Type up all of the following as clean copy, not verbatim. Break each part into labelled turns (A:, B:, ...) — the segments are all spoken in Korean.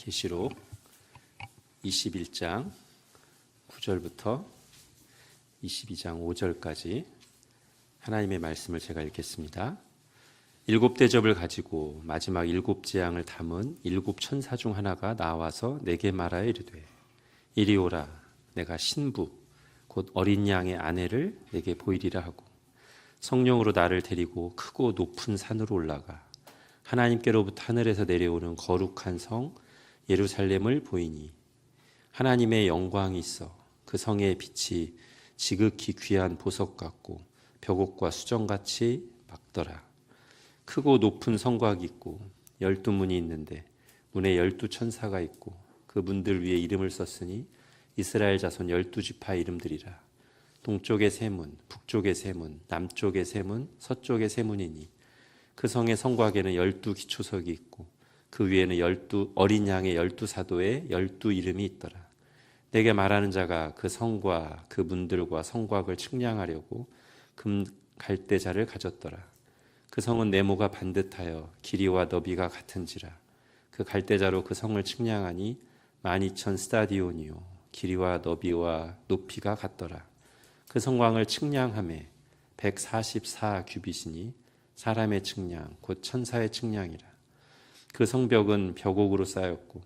A: 계시록 21장 9절부터 22장 5절까지 하나님의 말씀을 제가 읽겠습니다. 일곱 대접을 가지고 마지막 일곱 재앙을 담은 일곱 천사 중 하나가 나와서 내게 말하여 이르되, 이리 오라. 내가 신부 곧 어린 양의 아내를 내게 보이리라 하고, 성령으로 나를 데리고 크고 높은 산으로 올라가 하나님께로부터 하늘에서 내려오는 거룩한 성 예루살렘을 보이니, 하나님의 영광이 있어 그 성의 빛이 지극히 귀한 보석 같고 벽옥과 수정같이 밝더라. 크고 높은 성곽이 있고 12문이 있는데 문에 12천사가 있고 그 문들 위에 이름을 썼으니 이스라엘 자손 12지파 이름들이라. 동쪽의 세 문, 북쪽의 세 문, 남쪽의 세 문, 서쪽의 세 문이니 그 성의 성곽에는 12기초석이 있고 그 위에는 어린 양의 12사도의 12 이름이 있더라. 내게 말하는 자가 그 성과 그 문들과 성곽을 측량하려고 금 갈대자를 가졌더라. 그 성은 네모가 반듯하여 길이와 너비가 같은지라. 그 갈대자로 그 성을 측량하니 12,000 스타디온이요 길이와 너비와 높이가 같더라. 그 성곽을 측량하매 144 규빗이니 사람의 측량 곧 천사의 측량이라. 그 성벽은 벽옥으로 쌓였고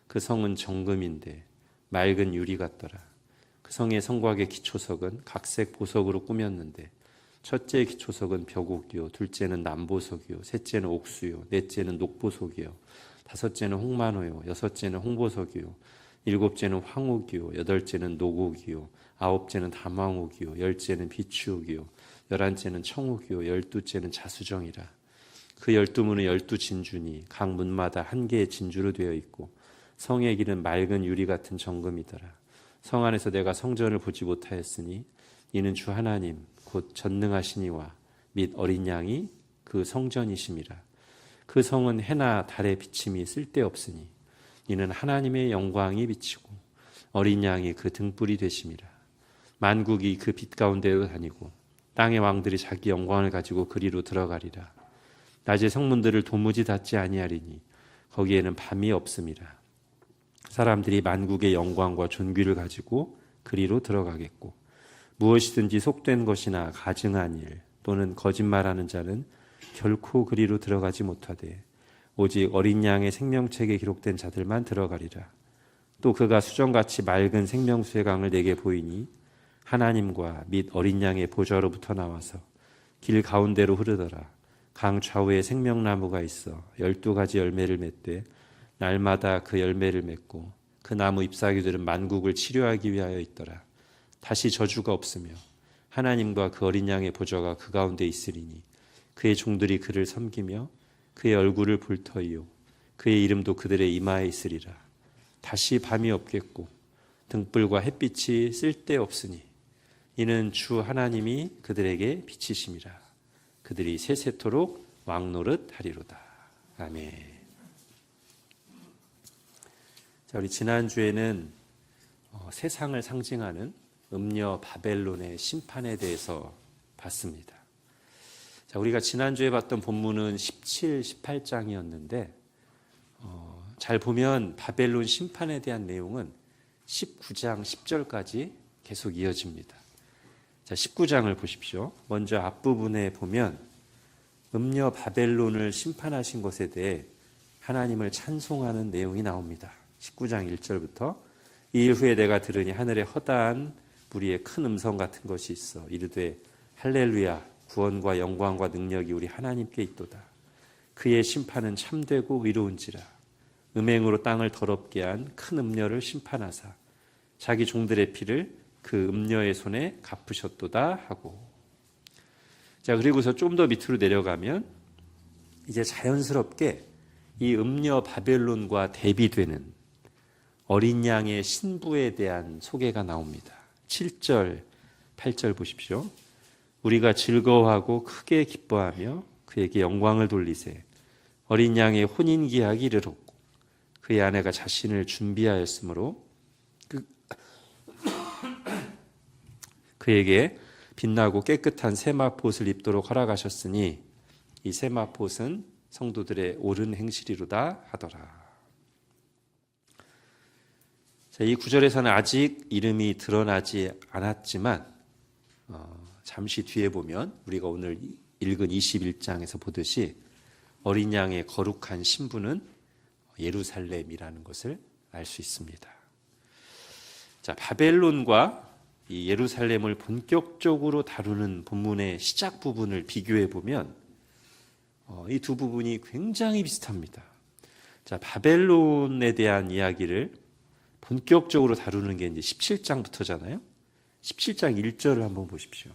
A: 그 성은 정금인데 맑은 유리 같더라. 그 성의 성곽의 기초석은 각색 보석으로 꾸몄는데 첫째 기초석은 벽옥이요, 둘째는 남보석이요, 셋째는 옥수요, 넷째는 녹보석이요, 다섯째는 홍만호요, 여섯째는 홍보석이요, 일곱째는 황옥이요, 여덟째는 녹옥이요, 아홉째는 담황옥이요, 열째는 비추옥이요, 열한째는 청옥이요, 열두째는 자수정이라. 그 12문은 12진주니 각 문마다 한 개의 진주로 되어 있고 성의 길은 맑은 유리 같은 정금이더라. 성 안에서 내가 성전을 보지 못하였으니 이는 주 하나님 곧 전능하시니와 및 어린 양이 그 성전이심이라. 그 성은 해나 달의 비침이 쓸데없으니 이는 하나님의 영광이 비치고 어린 양이 그 등불이 되심이라. 만국이 그 빛 가운데로 다니고 땅의 왕들이 자기 영광을 가지고 그리로 들어가리라. 낮에 성문들을 도무지 닫지 아니하리니 거기에는 밤이 없음이라. 사람들이 만국의 영광과 존귀를 가지고 그리로 들어가겠고 무엇이든지 속된 것이나 가증한 일 또는 거짓말하는 자는 결코 그리로 들어가지 못하되 오직 어린 양의 생명책에 기록된 자들만 들어가리라. 또 그가 수정같이 맑은 생명수의 강을 내게 보이니 하나님과 및 어린 양의 보좌로부터 나와서 길 가운데로 흐르더라. 강 좌우에 생명나무가 있어 12가지 열매를 맺되 날마다 그 열매를 맺고 그 나무 잎사귀들은 만국을 치료하기 위하여 있더라. 다시 저주가 없으며 하나님과 그 어린 양의 보좌가 그 가운데 있으리니 그의 종들이 그를 섬기며 그의 얼굴을 볼 터이요 그의 이름도 그들의 이마에 있으리라. 다시 밤이 없겠고 등불과 햇빛이 쓸데없으니 이는 주 하나님이 그들에게 비치심이라. 그들이 세세토록 왕노릇 하리로다. 아멘. 자, 우리 지난주에는 세상을 상징하는 음녀 바벨론의 심판에 대해서 봤습니다. 자, 우리가 지난주에 봤던 본문은 17, 18장이었는데 잘 보면 바벨론 심판에 대한 내용은 19장 10절까지 계속 이어집니다. 자, 19장을 보십시오. 먼저 앞부분에 보면 음녀 바벨론을 심판하신 것에 대해 하나님을 찬송하는 내용이 나옵니다. 19장 1절부터 이 일 후에 내가 들으니 하늘에 허다한 무리의 큰 음성 같은 것이 있어 이르되 할렐루야 구원과 영광과 능력이 우리 하나님께 있도다. 그의 심판은 참되고 의로운지라. 음행으로 땅을 더럽게 한 큰 음녀를 심판하사 자기 종들의 피를 그 음녀의 손에 갚으셨도다 하고. 자, 그리고서 좀 더 밑으로 내려가면 이제 자연스럽게 이 음녀 바벨론과 대비되는 어린 양의 신부에 대한 소개가 나옵니다. 7절, 8절 보십시오. 우리가 즐거워하고 크게 기뻐하며 그에게 영광을 돌리세. 어린 양의 혼인기약이 이르렀고 그의 아내가 자신을 준비하였으므로 그에게 빛나고 깨끗한 세마포옷을 입도록 허락하셨으니 이 세마포옷은 성도들의 옳은 행실이로다 하더라. 자, 이 구절에서는 아직 이름이 드러나지 않았지만 잠시 뒤에 보면 우리가 오늘 읽은 21장에서 보듯이 어린 양의 거룩한 신부는 예루살렘이라는 것을 알 수 있습니다. 자, 바벨론과 이 예루살렘을 본격적으로 다루는 본문의 시작 부분을 비교해 보면 이 두 부분이 굉장히 비슷합니다. 자, 바벨론에 대한 이야기를 본격적으로 다루는 게 이제 17장부터잖아요. 17장 1절을 한번 보십시오.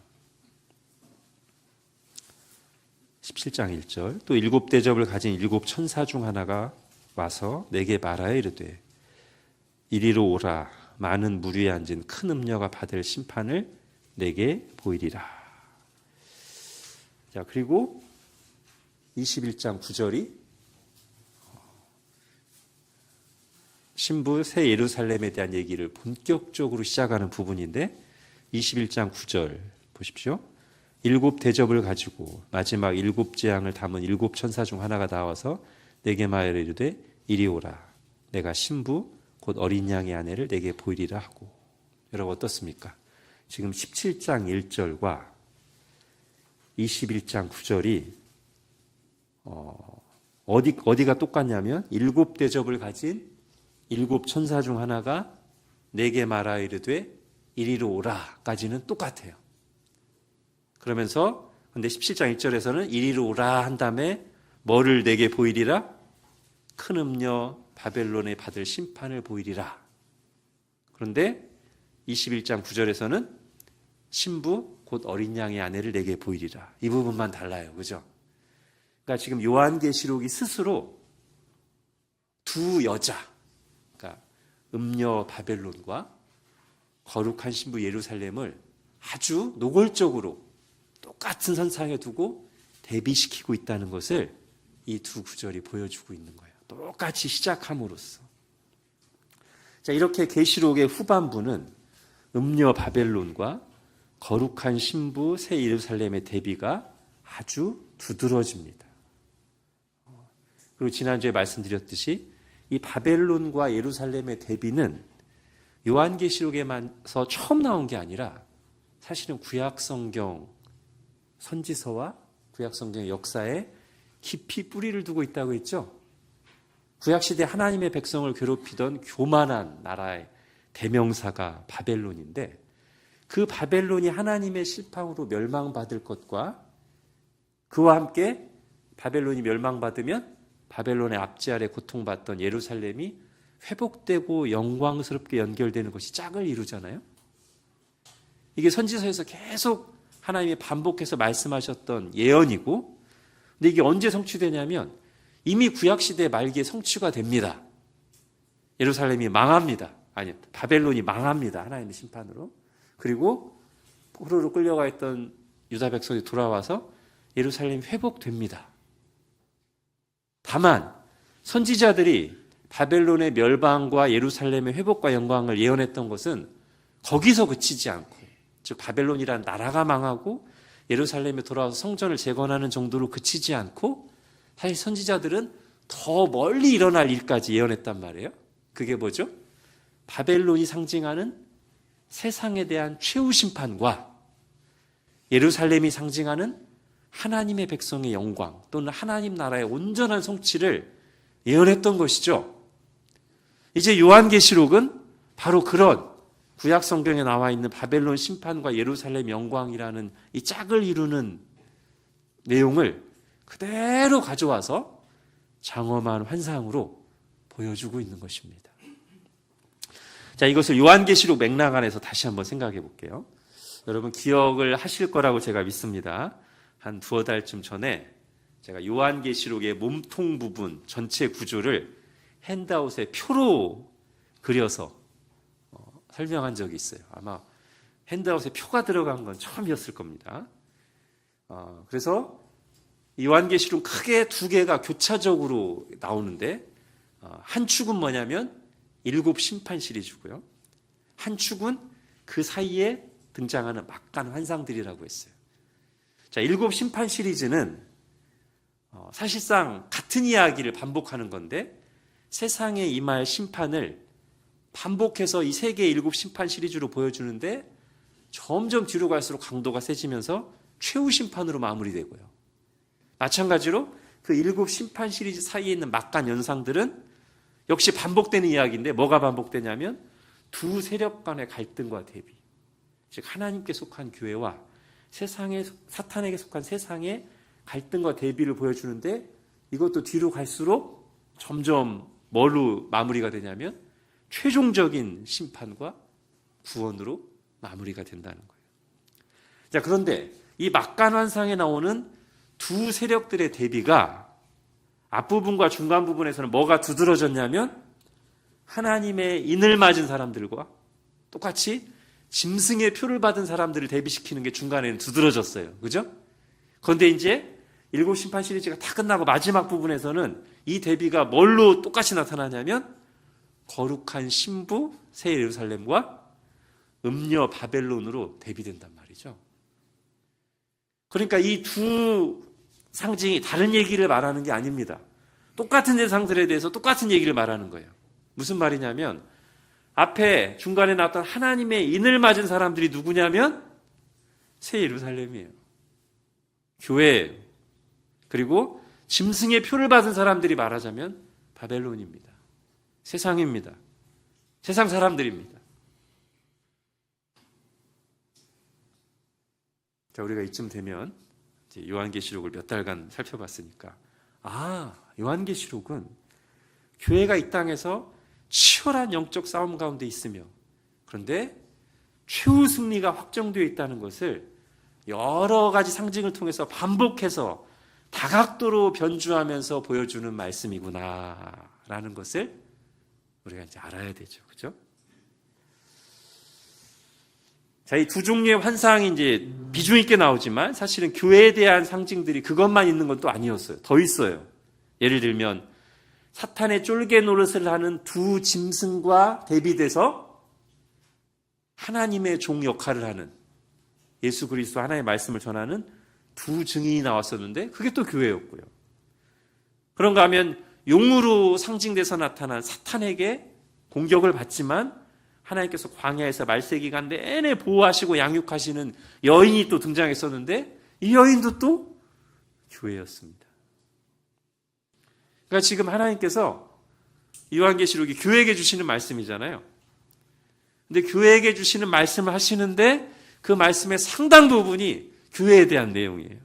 A: 17장 1절. 또 일곱 대접을 가진 일곱 천사 중 하나가 와서 내게 말하여 이르되 이리로 오라. 많은 물 위에 앉은 큰 음녀가 받을 심판을 내게 보이리라. 자, 그리고 21장 9절이 신부 새 예루살렘에 대한 얘기를 본격적으로 시작하는 부분인데 21장 9절 보십시오. 일곱 대접을 가지고 마지막 일곱 재앙을 담은 일곱 천사 중 하나가 나와서 내게 말하여 이르되 이리 오라. 내가 신부 곧 어린 양의 아내를 내게 보이리라 하고. 여러분 어떻습니까? 지금 17장 1절과 21장 9절이 어디가 똑같냐면 일곱 대접을 가진 일곱 천사 중 하나가 내게 말하여 이르되 이리로 오라까지는 똑같아요. 그러면서 근데 17장 1절에서는 이리로 오라 한 다음에 뭐를 내게 보이리라? 큰 음녀 바벨론에 받을 심판을 보이리라. 그런데 21장 9절에서는 신부 곧 어린 양의 아내를 내게 보이리라. 이 부분만 달라요. 그죠? 그러니까 지금 요한계시록이 스스로 두 여자, 그러니까 음녀 바벨론과 거룩한 신부 예루살렘을 아주 노골적으로 똑같은 선상에 두고 대비시키고 있다는 것을 이 두 구절이 보여주고 있는 거예요. 똑같이 시작함으로써. 자, 이렇게 계시록의 후반부는 음녀 바벨론과 거룩한 신부 새 예루살렘의 대비가 아주 두드러집니다. 그리고 지난주에 말씀드렸듯이 이 바벨론과 예루살렘의 대비는 요한계시록에만서 처음 나온 게 아니라 사실은 구약성경 선지서와 구약성경 역사에 깊이 뿌리를 두고 있다고 했죠. 구약시대 하나님의 백성을 괴롭히던 교만한 나라의 대명사가 바벨론인데 그 바벨론이 하나님의 실판으로 멸망받을 것과 그와 함께 바벨론이 멸망받으면 바벨론의 압제 아래 고통받던 예루살렘이 회복되고 영광스럽게 연결되는 것이 짝을 이루잖아요. 이게 선지서에서 계속 하나님이 반복해서 말씀하셨던 예언이고, 근데 이게 언제 성취되냐면 이미 구약시대 말기에 성취가 됩니다. 예루살렘이 망합니다. 아니, 바벨론이 망합니다. 하나님의 심판으로. 그리고 포로로 끌려가 있던 유다 백성이 돌아와서 예루살렘이 회복됩니다. 다만 선지자들이 바벨론의 멸망과 예루살렘의 회복과 영광을 예언했던 것은 거기서 그치지 않고, 즉 바벨론이라는 나라가 망하고 예루살렘에 돌아와서 성전을 재건하는 정도로 그치지 않고 사실 선지자들은 더 멀리 일어날 일까지 예언했단 말이에요. 그게 뭐죠? 바벨론이 상징하는 세상에 대한 최후 심판과 예루살렘이 상징하는 하나님의 백성의 영광 또는 하나님 나라의 온전한 성취를 예언했던 것이죠. 이제 요한계시록은 바로 그런 구약 성경에 나와 있는 바벨론 심판과 예루살렘 영광이라는 이 짝을 이루는 내용을 그대로 가져와서 장엄한 환상으로 보여주고 있는 것입니다. 자, 이것을 요한계시록 맥락 안에서 다시 한번 생각해 볼게요. 여러분 기억을 하실 거라고 제가 믿습니다. 한 두어 달쯤 전에 제가 요한계시록의 몸통 부분 전체 구조를 핸드아웃에 표로 그려서 설명한 적이 있어요. 아마 핸드아웃에 표가 들어간 건 처음이었을 겁니다. 그래서 요한계시록 크게 두 개가 교차적으로 나오는데 한 축은 뭐냐면 일곱 심판 시리즈고요. 한 축은 그 사이에 등장하는 막간 환상들이라고 했어요. 자, 일곱 심판 시리즈는 사실상 같은 이야기를 반복하는 건데 세상에 임할 심판을 반복해서 이 세계의 7 심판 시리즈로 보여주는데 점점 뒤로 갈수록 강도가 세지면서 최후 심판으로 마무리되고요. 마찬가지로 그 7 심판 시리즈 사이에 있는 막간 연상들은 역시 반복되는 이야기인데 뭐가 반복되냐면 두 세력 간의 갈등과 대비, 즉 하나님께 속한 교회와 사탄에게 속한 세상의 갈등과 대비를 보여주는데 이것도 뒤로 갈수록 점점 뭘로 마무리가 되냐면 최종적인 심판과 구원으로 마무리가 된다는 거예요. 자, 그런데 이 막간환상에 나오는 두 세력들의 대비가 앞부분과 중간 부분에서는 뭐가 두드러졌냐면 하나님의 인을 맞은 사람들과 똑같이 짐승의 표를 받은 사람들을 대비시키는 게 중간에는 두드러졌어요. 그죠? 그런데 이제 7 심판 시리즈가 다 끝나고 마지막 부분에서는 이 대비가 뭘로 똑같이 나타나냐면 거룩한 신부 새 예루살렘과 음녀 바벨론으로 대비된단 말이죠. 그러니까 이 두 상징이 다른 얘기를 말하는 게 아닙니다. 똑같은 대상들에 대해서 똑같은 얘기를 말하는 거예요. 무슨 말이냐면 앞에 중간에 나왔던 하나님의 인을 맞은 사람들이 누구냐면 새 예루살렘이에요. 교회예요. 그리고 짐승의 표를 받은 사람들이 말하자면 바벨론입니다. 세상입니다. 세상 사람들입니다. 자, 우리가 이쯤 되면 이제 요한계시록을 몇 달간 살펴봤으니까 요한계시록은 교회가 이 땅에서 치열한 영적 싸움 가운데 있으며 그런데 최후 승리가 확정되어 있다는 것을 여러 가지 상징을 통해서 반복해서 다각도로 변주하면서 보여주는 말씀이구나라는 것을 우리가 이제 알아야 되죠. 그죠? 자, 이 두 종류의 환상이 이제 비중 있게 나오지만 사실은 교회에 대한 상징들이 그것만 있는 건 또 아니었어요. 더 있어요. 예를 들면 사탄의 쫄개 노릇을 하는 두 짐승과 대비돼서 하나님의 종 역할을 하는 예수 그리스도 하나님의 말씀을 전하는 두 증인이 나왔었는데 그게 또 교회였고요. 그런가 하면 용으로 상징돼서 나타난 사탄에게 공격을 받지만 하나님께서 광야에서 말세기간 내내 보호하시고 양육하시는 여인이 또 등장했었는데 이 여인도 또 교회였습니다. 그러니까 지금 하나님께서 요한계시록이 교회에게 주시는 말씀이잖아요. 근데 교회에게 주시는 말씀을 하시는데 그 말씀의 상당 부분이 교회에 대한 내용이에요.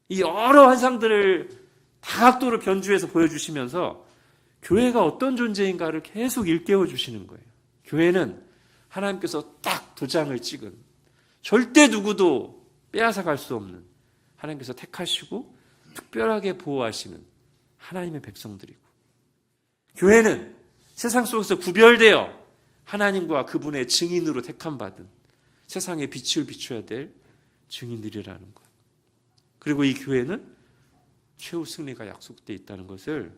A: 이 여러 환상들을 다각도로 변주해서 보여주시면서 교회가 어떤 존재인가를 계속 일깨워 주시는 거예요. 교회는 하나님께서 딱 도장을 찍은 절대 누구도 빼앗아갈 수 없는 하나님께서 택하시고 특별하게 보호하시는 하나님의 백성들이고 교회는 세상 속에서 구별되어 하나님과 그분의 증인으로 택함받은 세상에 빛을 비춰야 될 증인들이라는 것. 그리고 이 교회는 최후 승리가 약속되어 있다는 것을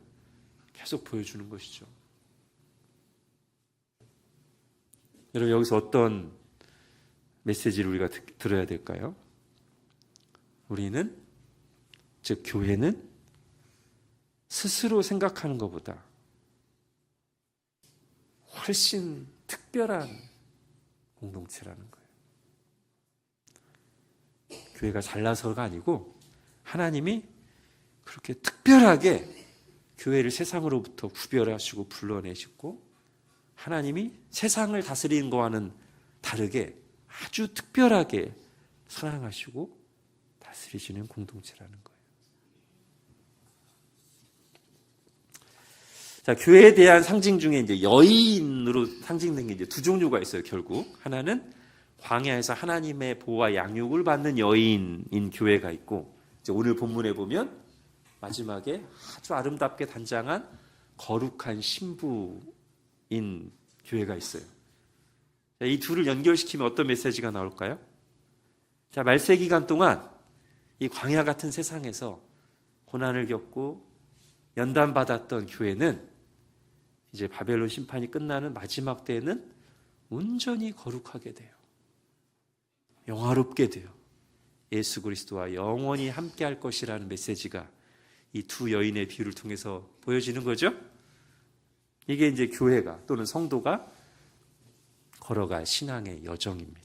A: 계속 보여주는 것이죠. 여러분 여기서 어떤 메시지를 우리가 들어야 될까요? 우리는 즉 교회는 스스로 생각하는 것보다 훨씬 특별한 공동체라는 거예요. 교회가 잘나서가 아니고 하나님이 그렇게 특별하게 교회를 세상으로부터 구별하시고 불러내시고 하나님이 세상을 다스리는 것과는 다르게 아주 특별하게 사랑하시고 다스리시는 공동체라는 거예요. 자, 교회에 대한 상징 중에 이제 여인으로 상징된 게 이제 두 종류가 있어요, 결국. 하나는 광야에서 하나님의 보호와 양육을 받는 여인인 교회가 있고, 이제 오늘 본문에 보면 마지막에 아주 아름답게 단장한 거룩한 신부인 교회가 있어요. 자, 이 둘을 연결시키면 어떤 메시지가 나올까요? 자, 말세 기간 동안 이 광야 같은 세상에서 고난을 겪고 연단받았던 교회는 이제 바벨론 심판이 끝나는 마지막 때에는 온전히 거룩하게 돼요. 영화롭게 돼요. 예수 그리스도와 영원히 함께할 것이라는 메시지가 이 두 여인의 비유를 통해서 보여지는 거죠. 이게 이제 교회가 또는 성도가 걸어갈 신앙의 여정입니다.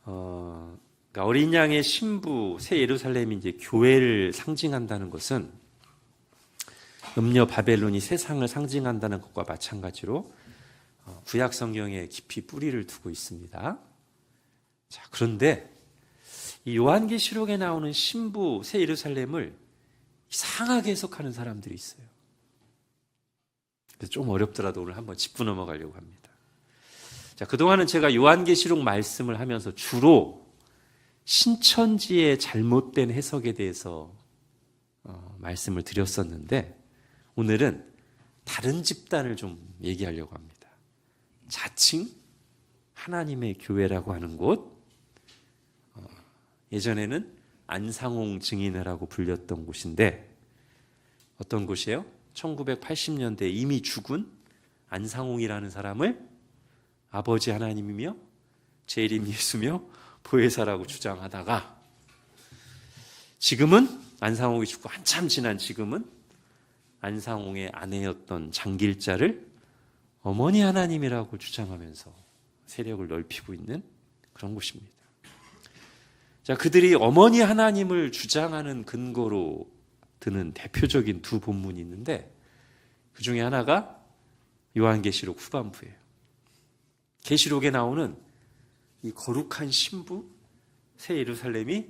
A: 그러니까 어린 양의 신부 새 예루살렘이 이제 교회를 상징한다는 것은 음녀 바벨론이 세상을 상징한다는 것과 마찬가지로 구약 성경에 깊이 뿌리를 두고 있습니다. 자, 그런데 이 요한계시록에 나오는 신부 새 예루살렘을 이상하게 해석하는 사람들이 있어요. 그래서 좀 어렵더라도 오늘 한번 짚고 넘어가려고 합니다. 자, 그동안은 제가 요한계시록 말씀을 하면서 주로 신천지의 잘못된 해석에 대해서 말씀을 드렸었는데 오늘은 다른 집단을 좀 얘기하려고 합니다. 자칭 하나님의 교회라고 하는 곳, 예전에는 안상홍 증인회라고 불렸던 곳인데 어떤 곳이에요? 1980년대에 이미 죽은 안상홍이라는 사람을 아버지 하나님이며 재림 예수며 보혜사라고 주장하다가 지금은 안상홍이 죽고 한참 지난 지금은 안상홍의 아내였던 장길자를 어머니 하나님이라고 주장하면서 세력을 넓히고 있는 그런 곳입니다. 자, 그들이 어머니 하나님을 주장하는 근거로 드는 대표적인 두 본문이 있는데 그 중에 하나가 요한계시록 후반부예요. 계시록에 나오는 이 거룩한 신부 새 예루살렘이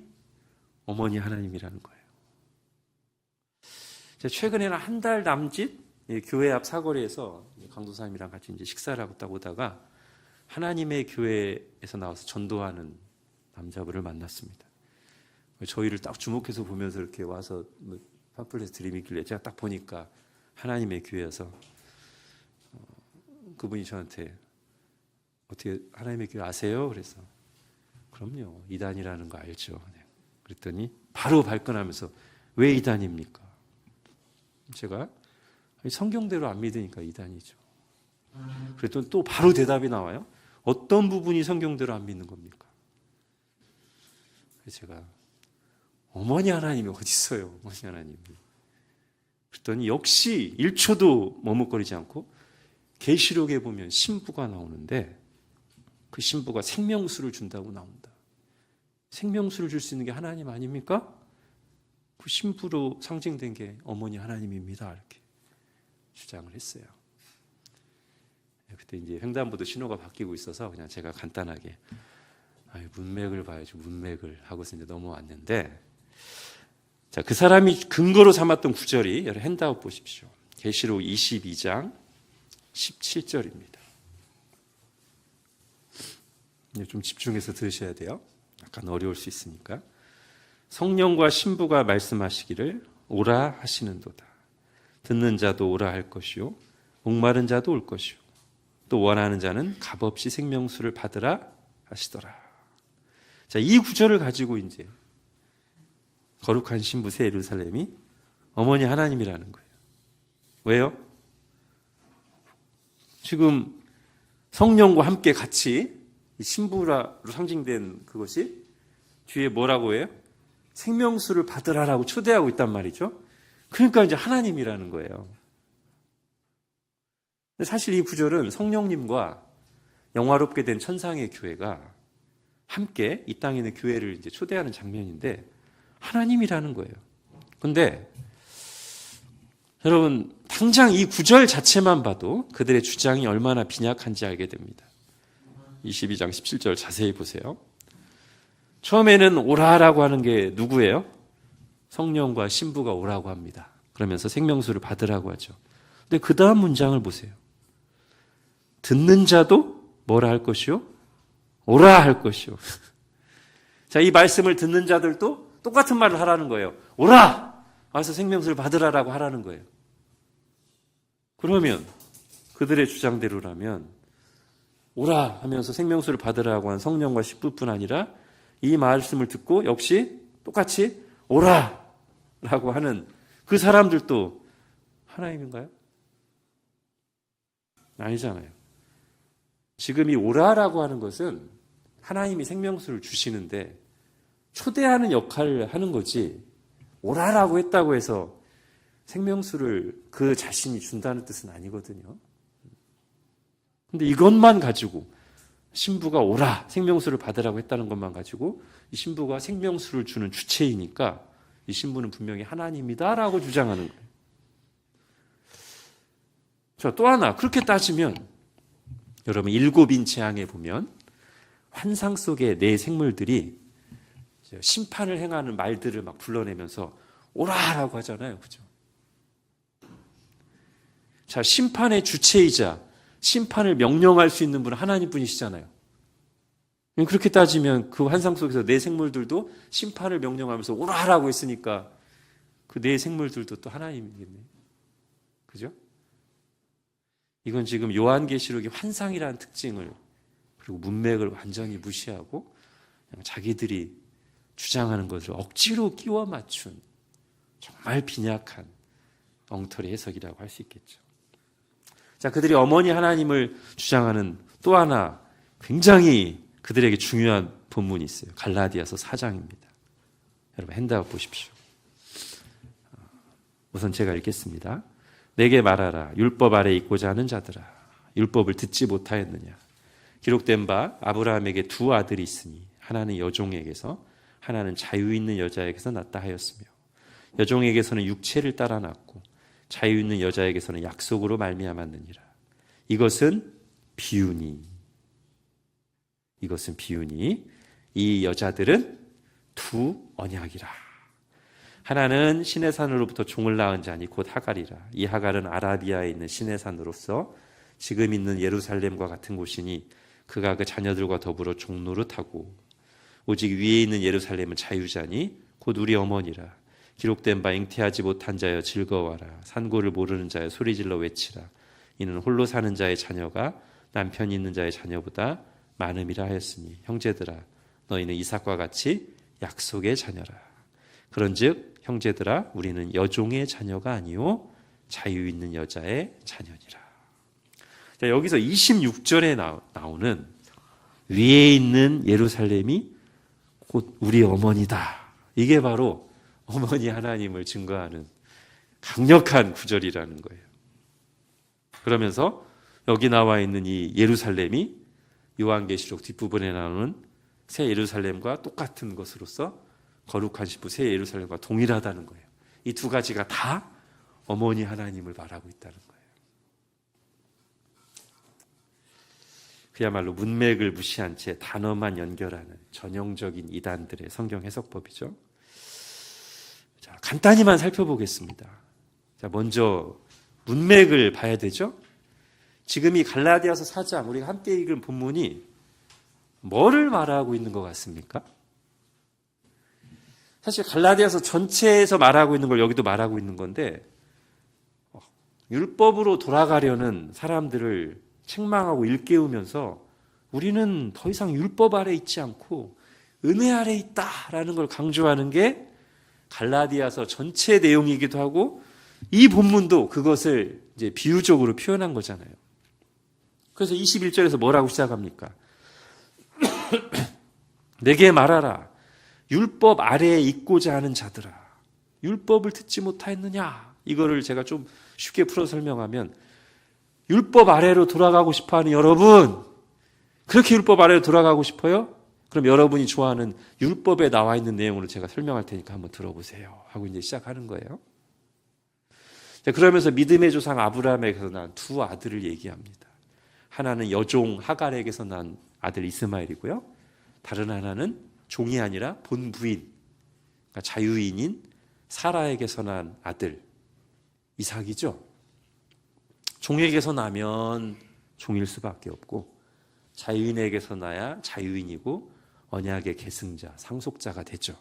A: 어머니 하나님이라는 거예요. 최근에는 한 달 남짓 교회 앞 사거리에서 강도사님이랑 같이 이제 식사를 하고 오다가 하나님의 교회에서 나와서 전도하는 남자분을 만났습니다. 저희를 딱 주목해서 보면서 이렇게 와서 팜플렛 드림이길래 제가 딱 보니까 하나님의 교회여서 그분이 저한테 어떻게 하나님의 교회 아세요? 그래서 그럼요, 이단이라는 거 알죠. 그랬더니 바로 발끈하면서 왜 이단입니까? 제가 성경대로 안 믿으니까 이단이죠. 그랬더니 또 바로 대답이 나와요. 어떤 부분이 성경대로 안 믿는 겁니까? 그래서 제가 어머니 하나님이 어디 있어요? 어머니 하나님이. 그랬더니 역시 1초도 머뭇거리지 않고 계시록에 보면 신부가 나오는데 그 신부가 생명수를 준다고 나온다. 생명수를 줄 수 있는 게 하나님 아닙니까? 그 신부로 상징된 게 어머니 하나님입니다. 이렇게 주장을 했어요. 그때 이제 횡단보도 신호가 바뀌고 있어서 그냥 제가 간단하게 문맥을 봐야지 문맥을 하고서 이제 넘어왔는데, 자, 그 사람이 근거로 삼았던 구절이 여러분 핸드아웃 보십시오. 계시록 22장 17절입니다. 좀 집중해서 들으셔야 돼요. 약간 어려울 수 있으니까. 성령과 신부가 말씀하시기를 오라 하시는도다. 듣는 자도 오라 할 것이요 목마른 자도 올 것이요 또 원하는 자는 값없이 생명수를 받으라 하시더라. 자, 이 구절을 가지고 이제 거룩한 신부 새 예루살렘이 어머니 하나님이라는 거예요. 왜요? 지금 성령과 함께 같이 신부로 상징된 그것이 뒤에 뭐라고 해요? 생명수를 받으라라고 초대하고 있단 말이죠. 그러니까 이제 하나님이라는 거예요. 근데 사실 이 구절은 성령님과 영화롭게 된 천상의 교회가 함께 이 땅에 있는 교회를 이제 초대하는 장면인데 하나님이라는 거예요. 근데 여러분 당장 이 구절 자체만 봐도 그들의 주장이 얼마나 빈약한지 알게 됩니다. 22장 17절 자세히 보세요. 처음에는 오라라고 하는 게 누구예요? 성령과 신부가 오라고 합니다. 그러면서 생명수를 받으라고 하죠. 근데 그 다음 문장을 보세요. 듣는 자도 뭐라 할 것이요? 오라 할 것이요. 자, 이 말씀을 듣는 자들도 똑같은 말을 하라는 거예요. 오라! 와서 생명수를 받으라라고 하라는 거예요. 그러면 그들의 주장대로라면 오라 하면서 생명수를 받으라고 한 성령과 신부뿐 아니라 이 말씀을 듣고 역시 똑같이 오라라고 하는 그 사람들도 하나님인가요? 아니잖아요. 지금 이 오라라고 하는 것은 하나님이 생명수를 주시는데 초대하는 역할을 하는 거지, 오라라고 했다고 해서 생명수를 그 자신이 준다는 뜻은 아니거든요. 근데 이것만 가지고, 신부가 오라, 생명수를 받으라고 했다는 것만 가지고 이 신부가 생명수를 주는 주체이니까 이 신부는 분명히 하나님이다라고 주장하는 거예요. 자, 또 하나, 그렇게 따지면 여러분 7인 재앙에 보면 환상 속의 네 생물들이 심판을 행하는 말들을 막 불러내면서 오라라고 하잖아요. 그죠? 자, 심판의 주체이자 심판을 명령할 수 있는 분은 하나님 분이시잖아요. 그렇게 따지면 그 환상 속에서 네 생물들도 심판을 명령하면서 오라라고 했으니까 그 네 생물들도 또 하나님이겠네요. 그죠? 이건 지금 요한계시록의 환상이라는 특징을 그리고 문맥을 완전히 무시하고 그냥 자기들이 주장하는 것을 억지로 끼워 맞춘 정말 빈약한 엉터리 해석이라고 할 수 있겠죠. 자, 그들이 어머니 하나님을 주장하는 또 하나 굉장히 그들에게 중요한 본문이 있어요. 갈라디아서 4장입니다. 여러분 핸드아웃 보십시오. 우선 제가 읽겠습니다. 내게 말하라. 율법 아래 있고자 하는 자들아, 율법을 듣지 못하였느냐. 기록된 바 아브라함에게 두 아들이 있으니 하나는 여종에게서 하나는 자유 있는 여자에게서 났다 하였으며 여종에게서는 육체를 따라 났고 자유 있는 여자에게서는 약속으로 말미암았느니라. 이것은 비유니 이 여자들은 두 언약이라. 하나는 시내산으로부터 종을 낳은 자니 곧 하갈이라. 이 하갈은 아라비아에 있는 시내산으로서 지금 있는 예루살렘과 같은 곳이니 그가 그 자녀들과 더불어 종노릇하고 오직 위에 있는 예루살렘은 자유자니 곧 우리 어머니라. 기록된 바 잉태하지 못한 자여 즐거워라. 산고를 모르는 자여 소리질러 외치라. 이는 홀로 사는 자의 자녀가 남편이 있는 자의 자녀보다 많음이라 하였으니 형제들아 너희는 이삭과 같이 약속의 자녀라. 그런즉 형제들아 우리는 여종의 자녀가 아니요 자유 있는 여자의 자녀니라. 자, 여기서 26절에 나오는 위에 있는 예루살렘이 곧 우리 어머니다. 이게 바로 어머니 하나님을 증거하는 강력한 구절이라는 거예요. 그러면서 여기 나와 있는 이 예루살렘이 요한계시록 뒷부분에 나오는 새 예루살렘과 똑같은 것으로서 거룩한 신부 새 예루살렘과 동일하다는 거예요. 이 두 가지가 다 어머니 하나님을 말하고 있다는 거예요. 그야말로 문맥을 무시한 채 단어만 연결하는 전형적인 이단들의 성경 해석법이죠. 자, 간단히만 살펴보겠습니다. 자, 먼저 문맥을 봐야 되죠. 지금 이 갈라디아서 4장 우리가 함께 읽은 본문이 뭐를 말하고 있는 것 같습니까? 사실 갈라디아서 전체에서 말하고 있는 걸 여기도 말하고 있는 건데 율법으로 돌아가려는 사람들을 책망하고 일깨우면서 우리는 더 이상 율법 아래 있지 않고 은혜 아래 있다라는 걸 강조하는 게 갈라디아서 전체 내용이기도 하고 이 본문도 그것을 이제 비유적으로 표현한 거잖아요. 그래서 21절에서 뭐라고 시작합니까? 내게 말하라. 율법 아래에 있고자 하는 자들아. 율법을 듣지 못하였느냐? 이거를 제가 좀 쉽게 풀어 설명하면 율법 아래로 돌아가고 싶어하는 여러분, 그렇게 율법 아래로 돌아가고 싶어요? 그럼 여러분이 좋아하는 율법에 나와 있는 내용으로 제가 설명할 테니까 한번 들어보세요 하고 이제 시작하는 거예요. 그러면서 믿음의 조상 아브라함에게서 난 두 아들을 얘기합니다. 하나는 여종 하갈에게서 난 아들 이스마엘이고요. 다른 하나는 종이 아니라 본부인, 그러니까 자유인인 사라에게서 난 아들 이삭이죠. 종에게서 나면 종일 수밖에 없고 자유인에게서 나야 자유인이고 언약의 계승자, 상속자가 되죠.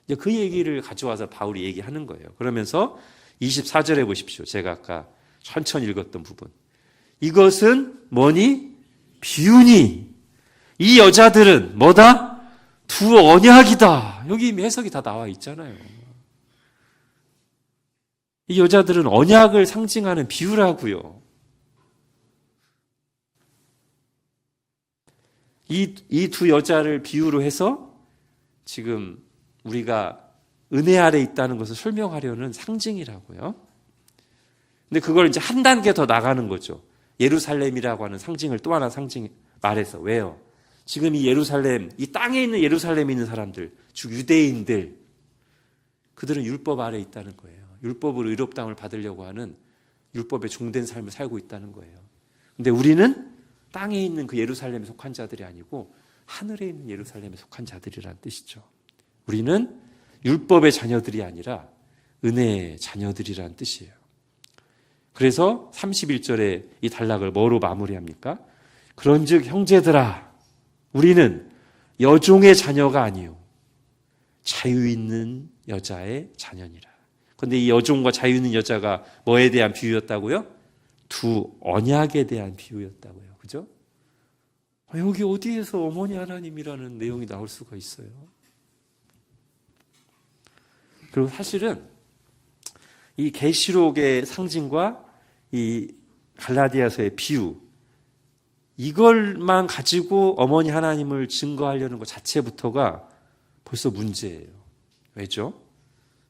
A: 이제 그 얘기를 가져와서 바울이 얘기하는 거예요. 그러면서 24절에 보십시오. 제가 아까 천천히 읽었던 부분. 이것은 뭐니? 비유니. 이 여자들은 뭐다? 두 언약이다. 여기 이미 해석이 다 나와 있잖아요. 이 여자들은 언약을 상징하는 비유라고요. 이 두 여자를 비유로 해서 지금 우리가 은혜 아래 있다는 것을 설명하려는 상징이라고요. 근데 그걸 이제 한 단계 더 나가는 거죠. 예루살렘이라고 하는 상징을 또 하나 말해서. 왜요? 지금 이 예루살렘, 이 땅에 있는 예루살렘에 있는 사람들, 즉 유대인들, 그들은 율법 아래 있다는 거예요. 율법으로 의롭다함을 받으려고 하는 율법에 종된 삶을 살고 있다는 거예요. 근데 우리는 땅에 있는 그 예루살렘에 속한 자들이 아니고 하늘에 있는 예루살렘에 속한 자들이라는 뜻이죠. 우리는 율법의 자녀들이 아니라 은혜의 자녀들이라는 뜻이에요. 그래서 31절에 이 단락을 뭐로 마무리합니까? 그런즉 형제들아, 우리는 여종의 자녀가 아니요 자유 있는 여자의 자녀니라. 그런데 이 여종과 자유 있는 여자가 뭐에 대한 비유였다고요? 두 언약에 대한 비유였다고요. 그죠? 여기 어디에서 어머니 하나님이라는 내용이 나올 수가 있어요? 그리고 사실은 이 계시록의 상징과 이 갈라디아서의 비유, 이걸만 가지고 어머니 하나님을 증거하려는 것 자체부터가 벌써 문제예요. 왜죠?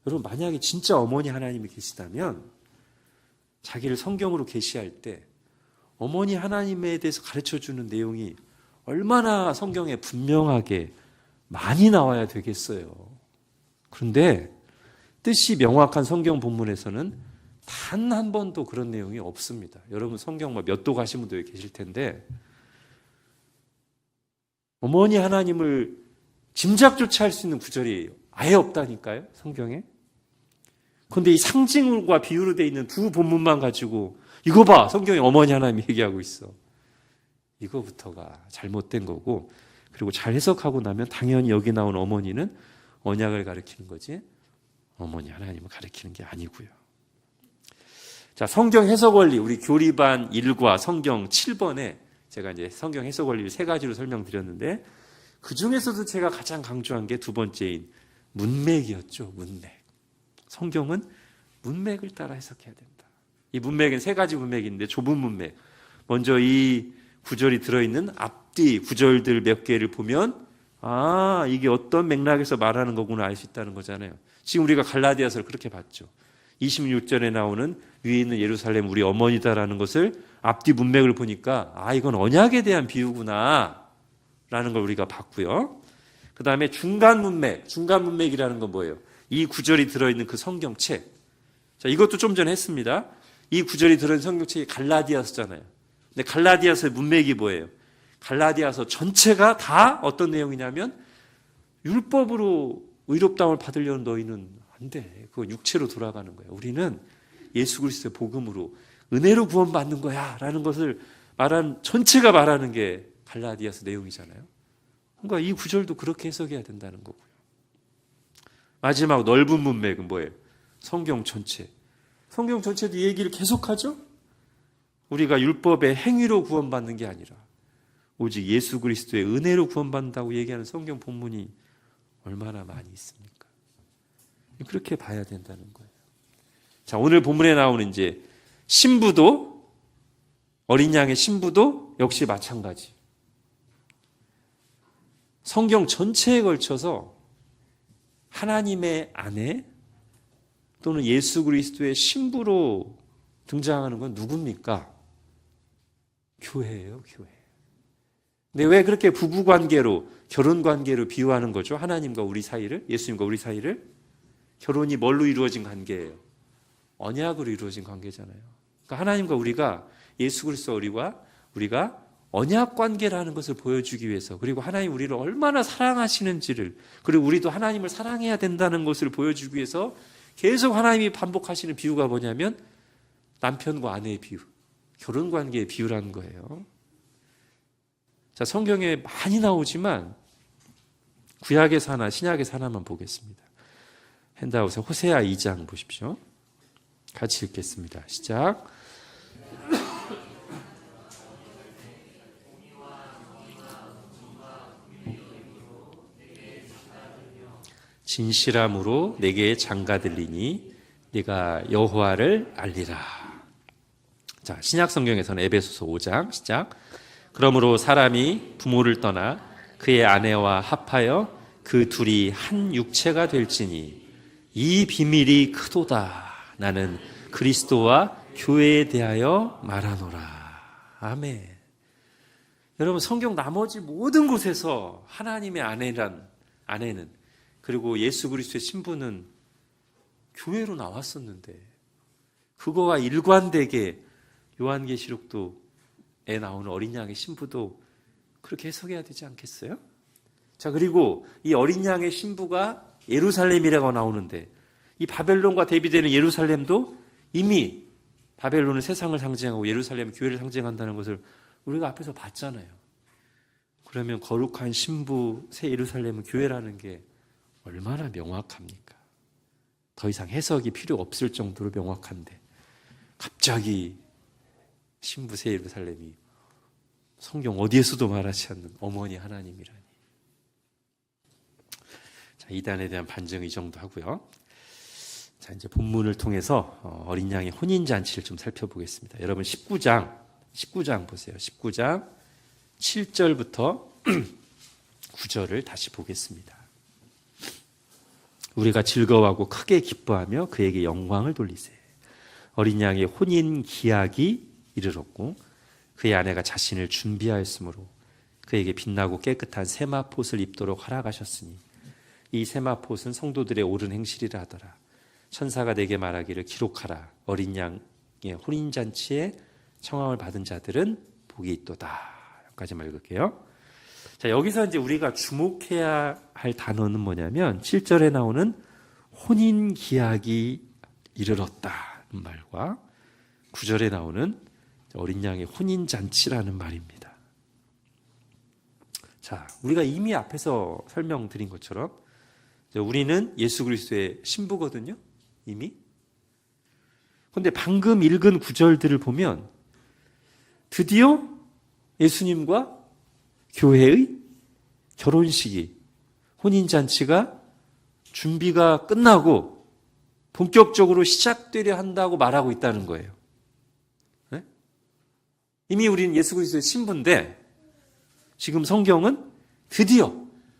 A: 여러분, 만약에 진짜 어머니 하나님이 계시다면 자기를 성경으로 계시할 때 어머니 하나님에 대해서 가르쳐주는 내용이 얼마나 성경에 분명하게 많이 나와야 되겠어요. 그런데 뜻이 명확한 성경 본문에서는 단 한 번도 그런 내용이 없습니다. 여러분 성경 몇 도 가신 분도 계실 텐데 어머니 하나님을 짐작조차 할 수 있는 구절이 아예 없다니까요, 성경에. 그런데 이 상징과 비유로 되어 있는 두 본문만 가지고 이거 봐, 성경에 어머니 하나님 얘기하고 있어. 이거부터가 잘못된 거고, 그리고 잘 해석하고 나면 당연히 여기 나온 어머니는 언약을 가리키는 거지 어머니 하나님을 가리키는 게 아니고요. 자, 성경 해석 원리, 우리 교리반 1과 성경 7번에 제가 이제 성경 해석 원리를 세 가지로 설명드렸는데 그 중에서도 제가 가장 강조한 게 두 번째인 문맥이었죠. 문맥. 성경은 문맥을 따라 해석해야 된다. 이 문맥은 세 가지 문맥인데 좁은 문맥. 먼저 이 구절이 들어있는 앞뒤 구절들 몇 개를 보면 이게 어떤 맥락에서 말하는 거구나 알 수 있다는 거잖아요. 지금 우리가 갈라디아서를 그렇게 봤죠. 26절에 나오는 위에 있는 예루살렘 우리 어머니다라는 것을 앞뒤 문맥을 보니까 이건 언약에 대한 비유구나 라는 걸 우리가 봤고요. 그 다음에 중간 문맥이라는 건 뭐예요? 이 구절이 들어있는 그 성경책. 자, 이것도 좀 전에 했습니다. 이 구절이 들어있는 성경책이 갈라디아서잖아요. 근데 갈라디아서의 문맥이 뭐예요? 갈라디아서 전체가 다 어떤 내용이냐면 율법으로 의롭다움을 받으려는 너희는 안 돼. 그건 육체로 돌아가는 거예요. 우리는 예수 그리스도의 복음으로 은혜로 구원받는 거야 라는 것을 전체가 말하는 게 갈라디아서 내용이잖아요. 그러니까 이 구절도 그렇게 해석해야 된다는 거고요. 마지막 넓은 문맥은 뭐예요? 성경 전체. 성경 전체도 이 얘기를 계속하죠? 우리가 율법의 행위로 구원받는 게 아니라 오직 예수 그리스도의 은혜로 구원받는다고 얘기하는 성경 본문이 얼마나 많이 있습니까? 그렇게 봐야 된다는 거예요. 자, 오늘 본문에 나오는 이제 신부도, 어린 양의 신부도 역시 마찬가지. 성경 전체에 걸쳐서 하나님의 아내 또는 예수 그리스도의 신부로 등장하는 건 누굽니까? 교회예요, 교회. 근데 왜 그렇게 부부관계로, 결혼관계로 비유하는 거죠? 하나님과 우리 사이를, 예수님과 우리 사이를? 결혼이 뭘로 이루어진 관계예요? 언약으로 이루어진 관계잖아요. 그러니까 하나님과 우리가, 예수 그리스도와 우리가 언약 관계라는 것을 보여주기 위해서, 그리고 하나님 우리를 얼마나 사랑하시는지를, 그리고 우리도 하나님을 사랑해야 된다는 것을 보여주기 위해서 계속 하나님이 반복하시는 비유가 뭐냐면 남편과 아내의 비유, 결혼 관계의 비유라는 거예요. 자, 성경에 많이 나오지만 구약에서 하나, 신약에서 하나만 보겠습니다. 핸드아웃에 호세아 2장 보십시오. 같이 읽겠습니다. 시작. 진실함으로 내게 장가들리니 네가 여호와를 알리라. 자, 신약 성경에서는 에베소서 5장 시작. 그러므로 사람이 부모를 떠나 그의 아내와 합하여 그 둘이 한 육체가 될지니 이 비밀이 크도다. 나는 그리스도와 교회에 대하여 말하노라. 아멘. 여러분, 성경 나머지 모든 곳에서 하나님의 아내는 그리고 예수 그리스도의 신부는 교회로 나왔었는데, 그거와 일관되게 요한계시록도에 나오는 어린 양의 신부도 그렇게 해석해야 되지 않겠어요? 자, 그리고 이 어린 양의 신부가 예루살렘이라고 나오는데, 이 바벨론과 대비되는 예루살렘도 이미 바벨론은 세상을 상징하고 예루살렘은 교회를 상징한다는 것을 우리가 앞에서 봤잖아요. 그러면 거룩한 신부 새 예루살렘은 교회라는 게 얼마나 명확합니까? 더 이상 해석이 필요 없을 정도로 명확한데 갑자기 신부 새 예루살렘이 성경 어디에서도 말하지 않는 어머니 하나님이라니. 자, 이단에 대한 반증 이 정도 하고요. 자, 이제 본문을 통해서 어린 양의 혼인잔치를 좀 살펴보겠습니다. 여러분 19장 보세요. 19장 7절부터 9절을 다시 보겠습니다. 우리가 즐거워하고 크게 기뻐하며 그에게 영광을 돌리세. 어린 양의 혼인 기약이 이르렀고 그의 아내가 자신을 준비하였으므로 그에게 빛나고 깨끗한 세마포옷을 입도록 허락하셨으니 이 세마포옷은 성도들의 옳은 행실이라 하더라. 천사가 내게 말하기를 기록하라. 어린 양의 혼인잔치에 청함을 받은 자들은 복이 있도다. 여기까지만 읽을게요. 자, 여기서 이제 우리가 주목해야 할 단어는 뭐냐면 7절에 나오는 혼인 기약이 이르렀다는 말과 9절에 나오는 어린 양의 혼인 잔치라는 말입니다. 자, 우리가 이미 앞에서 설명드린 것처럼 우리는 예수 그리스도의 신부거든요. 이미. 그런데 방금 읽은 구절들을 보면 드디어 예수님과 교회의 결혼식이, 혼인잔치가 준비가 끝나고 본격적으로 시작되려 한다고 말하고 있다는 거예요. 네? 이미 우리는 예수 그리스도의 신부인데 지금 성경은 드디어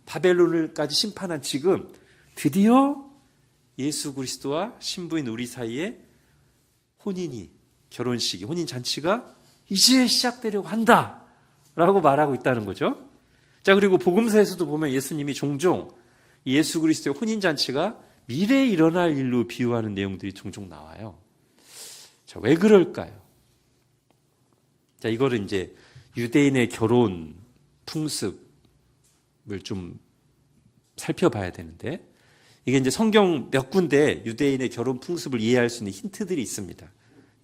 A: 바벨론을까지 심판한 지금 드디어 예수 그리스도와 신부인 우리 사이에 결혼식이, 혼인잔치가 이제 시작되려고 한다라고 말하고 있다는 거죠. 자, 그리고 복음서에서도 보면 예수님이 종종 예수 그리스도의 혼인잔치가 미래에 일어날 일로 비유하는 내용들이 종종 나와요. 자, 왜 그럴까요? 자, 이거를 이제 유대인의 결혼 풍습을 좀 살펴봐야 되는데, 이게 이제 성경 몇 군데 유대인의 결혼 풍습을 이해할 수 있는 힌트들이 있습니다.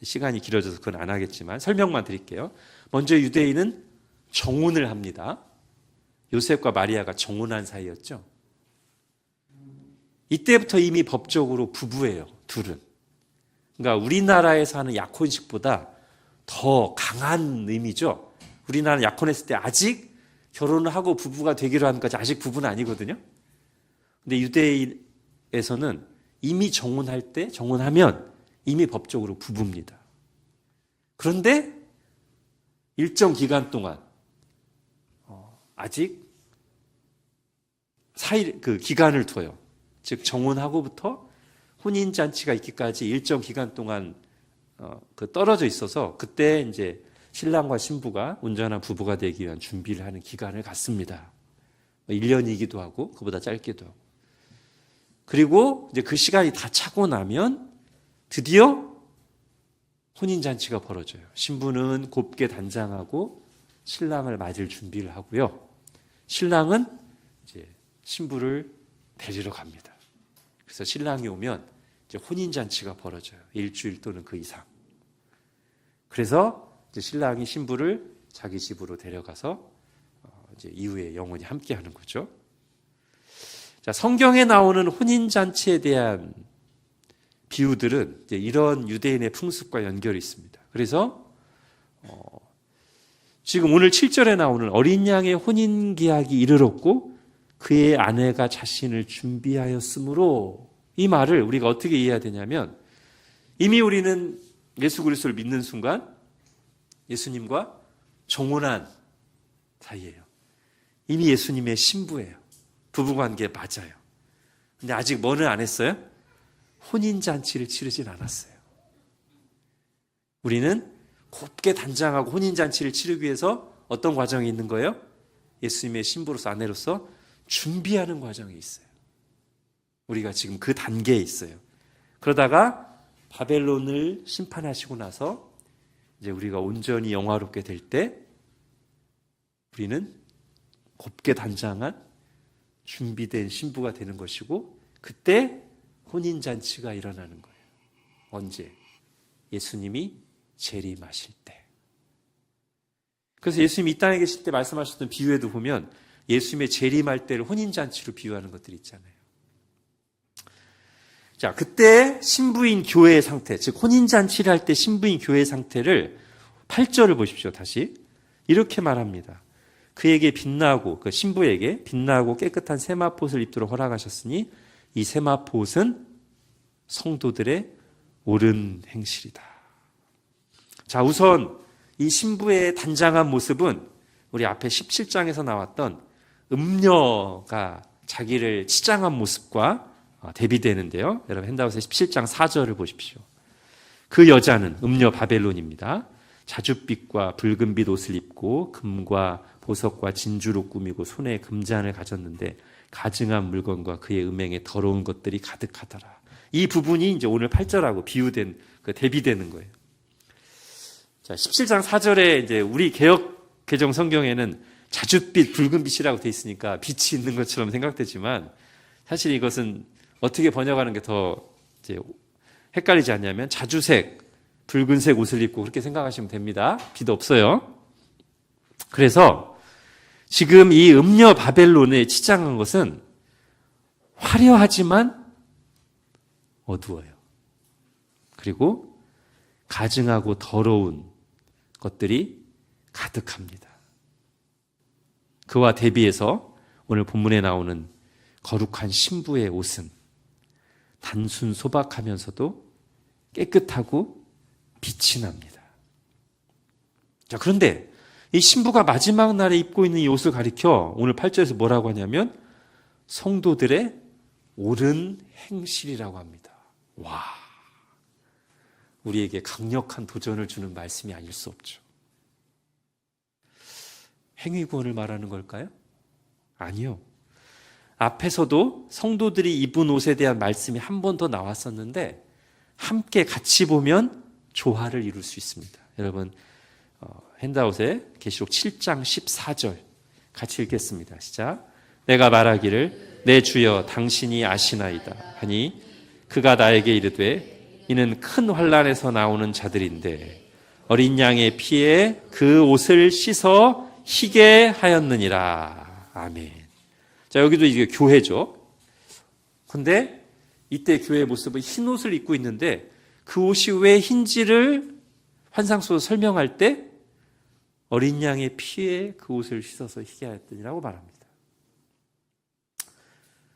A: 시간이 길어져서 그건 안 하겠지만 설명만 드릴게요. 먼저 유대인은 정혼을 합니다. 요셉과 마리아가 정혼한 사이였죠. 이때부터 이미 법적으로 부부예요, 둘은. 그러니까 우리나라에서 하는 약혼식보다 더 강한 의미죠. 우리나라는 약혼했을 때 아직 결혼을 하고 부부가 되기로 하는 것까지 아직 부부는 아니거든요. 근데 유대인에서는 이미 정혼하면 이미 법적으로 부부입니다. 그런데 일정 기간 동안 아직 그 기간을 둬요. 즉 정혼하고부터 혼인잔치가 있기까지 일정 기간 동안 떨어져 있어서 그때 이제 신랑과 신부가 온전한 부부가 되기 위한 준비를 하는 기간을 갖습니다. 1년이기도 하고 그보다 짧기도 하고. 그리고 이제 그 시간이 다 차고 나면 드디어 혼인잔치가 벌어져요. 신부는 곱게 단장하고 신랑을 맞을 준비를 하고요. 신랑은 이제 신부를 데리러 갑니다. 그래서 신랑이 오면 이제 혼인잔치가 벌어져요. 일주일 또는 그 이상. 그래서 이제 신랑이 신부를 자기 집으로 데려가서 이제 이후에 영원히 함께하는 거죠. 자, 성경에 나오는 혼인잔치에 대한 비유들은 이제 이런 유대인의 풍습과 연결이 있습니다. 그래서 지금 오늘 7절에 나오는 어린 양의 혼인 계약이 이르렀고 그의 아내가 자신을 준비하였으므로, 이 말을 우리가 어떻게 이해해야 되냐면 이미 우리는 예수 그리스도를 믿는 순간 예수님과 정혼한 사이예요. 이미 예수님의 신부예요. 부부관계 맞아요. 근데 아직 뭐는 안 했어요? 혼인잔치를 치르진 않았어요. 우리는 곱게 단장하고 혼인잔치를 치르기 위해서 어떤 과정이 있는 거예요? 예수님의 신부로서 아내로서 준비하는 과정이 있어요. 우리가 지금 그 단계에 있어요. 그러다가 바벨론을 심판하시고 나서 이제 우리가 온전히 영화롭게 될 때 우리는 곱게 단장한 준비된 신부가 되는 것이고, 그때 혼인잔치가 일어나는 거예요. 언제? 예수님이 재림하실 때. 그래서 예수님이 이 땅에 계실 때 말씀하셨던 비유에도 보면 예수님의 재림할 때를 혼인잔치로 비유하는 것들이 있잖아요. 자, 그때 신부인 교회의 상태, 즉 혼인잔치를 할 때 신부인 교회의 상태를 8절을 보십시오. 다시 이렇게 말합니다. 그에게 빛나고, 그 신부에게 빛나고 깨끗한 세마포옷을 입도록 허락하셨으니 이 세마포옷은 성도들의 옳은 행실이다. 자, 우선 이 신부의 단장한 모습은 우리 앞에 17장에서 나왔던 음녀가 자기를 치장한 모습과 대비되는데요. 여러분 핸드아웃의 17장 4절을 보십시오. 그 여자는 음녀 바벨론입니다. 자줏빛과 붉은빛 옷을 입고 금과 보석과 진주로 꾸미고 손에 금잔을 가졌는데 가증한 물건과 그의 음행에 더러운 것들이 가득하더라. 이 부분이 이제 오늘 8절하고 비유된, 대비되는 거예요. 자, 17장 4절에 이제 우리 개역 개정 성경에는 자줏빛, 붉은빛이라고 돼 있으니까 빛이 있는 것처럼 생각되지만 사실 이것은 어떻게 번역하는 게 더 이제 헷갈리지 않냐면 자주색, 붉은색 옷을 입고 그렇게 생각하시면 됩니다. 빛 없어요. 그래서 지금 이 음녀 바벨론에 치장한 것은 화려하지만 어두워요. 그리고 가증하고 더러운 것들이 가득합니다. 그와 대비해서 오늘 본문에 나오는 거룩한 신부의 옷은 단순 소박하면서도 깨끗하고 빛이 납니다. 자, 그런데 이 신부가 마지막 날에 입고 있는 이 옷을 가리켜 오늘 8절에서 뭐라고 하냐면 성도들의 옳은 행실이라고 합니다. 와, 우리에게 강력한 도전을 주는 말씀이 아닐 수 없죠. 행위구원을 말하는 걸까요? 아니요. 앞에서도 성도들이 입은 옷에 대한 말씀이 한 번 더 나왔었는데 함께 같이 보면 조화를 이룰 수 있습니다. 여러분 핸드아웃에 계시록 7장 14절 같이 읽겠습니다. 시작. 내가 말하기를 내 주여 당신이 아시나이다 하니 그가 나에게 이르되 이는 큰 환난에서 나오는 자들인데 어린 양의 피에 그 옷을 씻어 희게 하였느니라. 아멘. 자, 여기도 이게 교회죠. 근데 이때 교회의 모습은 흰 옷을 입고 있는데 그 옷이 왜 흰지를 환상 속에서 설명할 때 어린 양의 피에 그 옷을 씻어서 희게 하였더니라고 말합니다.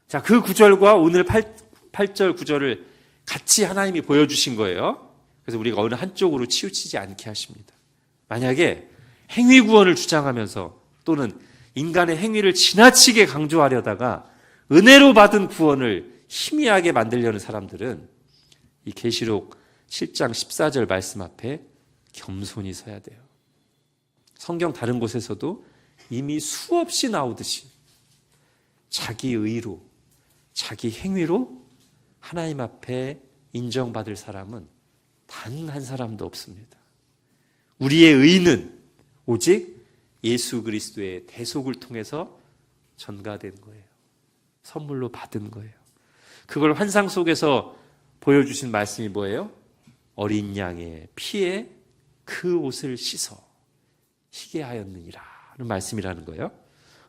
A: 자, 그 구절과 오늘 8절 구절을 같이 하나님이 보여주신 거예요. 그래서 우리가 어느 한쪽으로 치우치지 않게 하십니다. 만약에 행위 구원을 주장하면서 또는 인간의 행위를 지나치게 강조하려다가 은혜로 받은 구원을 희미하게 만들려는 사람들은 이 계시록 7장 14절 말씀 앞에 겸손히 서야 돼요. 성경 다른 곳에서도 이미 수없이 나오듯이 자기 의로, 자기 행위로 하나님 앞에 인정받을 사람은 단 한 사람도 없습니다. 우리의 의는 오직 예수 그리스도의 대속을 통해서 전가된 거예요. 선물로 받은 거예요. 그걸 환상 속에서 보여주신 말씀이 뭐예요? 어린 양의 피에 그 옷을 씻어 희게 하였느니라 는 말씀이라는 거예요.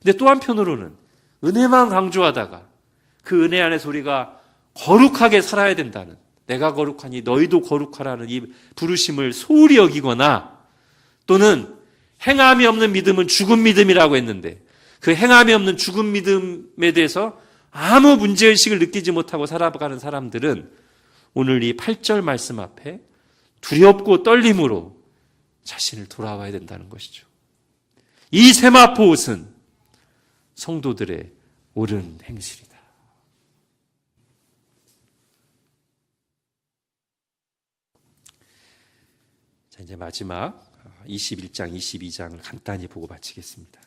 A: 근데 또 한편으로는 은혜만 강조하다가 그 은혜 안에서 우리가 거룩하게 살아야 된다는, 내가 거룩하니 너희도 거룩하라는 이 부르심을 소홀히 여기거나 또는 행함이 없는 믿음은 죽은 믿음이라고 했는데 그 행함이 없는 죽은 믿음에 대해서 아무 문제의식을 느끼지 못하고 살아가는 사람들은 오늘 이 8절 말씀 앞에 두렵고 떨림으로 자신을 돌아와야 된다는 것이죠. 이 세마포 옷은 성도들의 옳은 행실이다. 자, 이제 마지막 21장, 22장을 간단히 보고 마치겠습니다.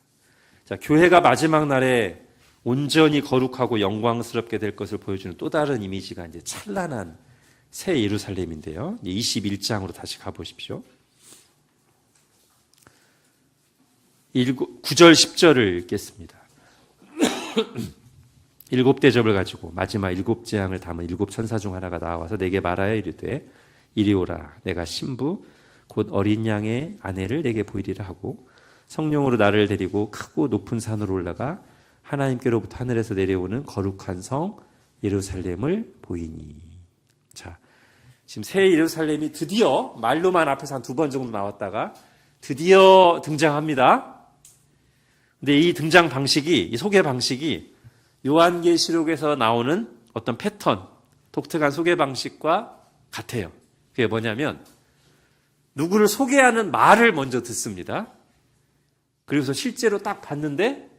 A: 자, 교회가 마지막 날에 온전히 거룩하고 영광스럽게 될 것을 보여주는 또 다른 이미지가 이제 찬란한 새 예루살렘인데요. 21장으로 다시 가보십시오. 9절 10절을 읽겠습니다. 7대접을 가지고 마지막 7재앙을 담은 7천사 중 하나가 나와서 내게 말하여 이르되 이리 오라. 내가 신부 곧 어린 양의 아내를 내게 보이리라 하고 성령으로 나를 데리고 크고 높은 산으로 올라가 하나님께로부터 하늘에서 내려오는 거룩한 성 예루살렘을 보이니. 자, 지금 새 예루살렘이 드디어 말로만 앞에서 한 2번 정도 나왔다가 드디어 등장합니다. 근데 이 등장 방식이, 이 소개 방식이 요한계시록에서 나오는 어떤 패턴, 독특한 소개 방식과 같아요. 그게 뭐냐면 누구를 소개하는 말을 먼저 듣습니다. 그리고서 실제로 딱 봤는데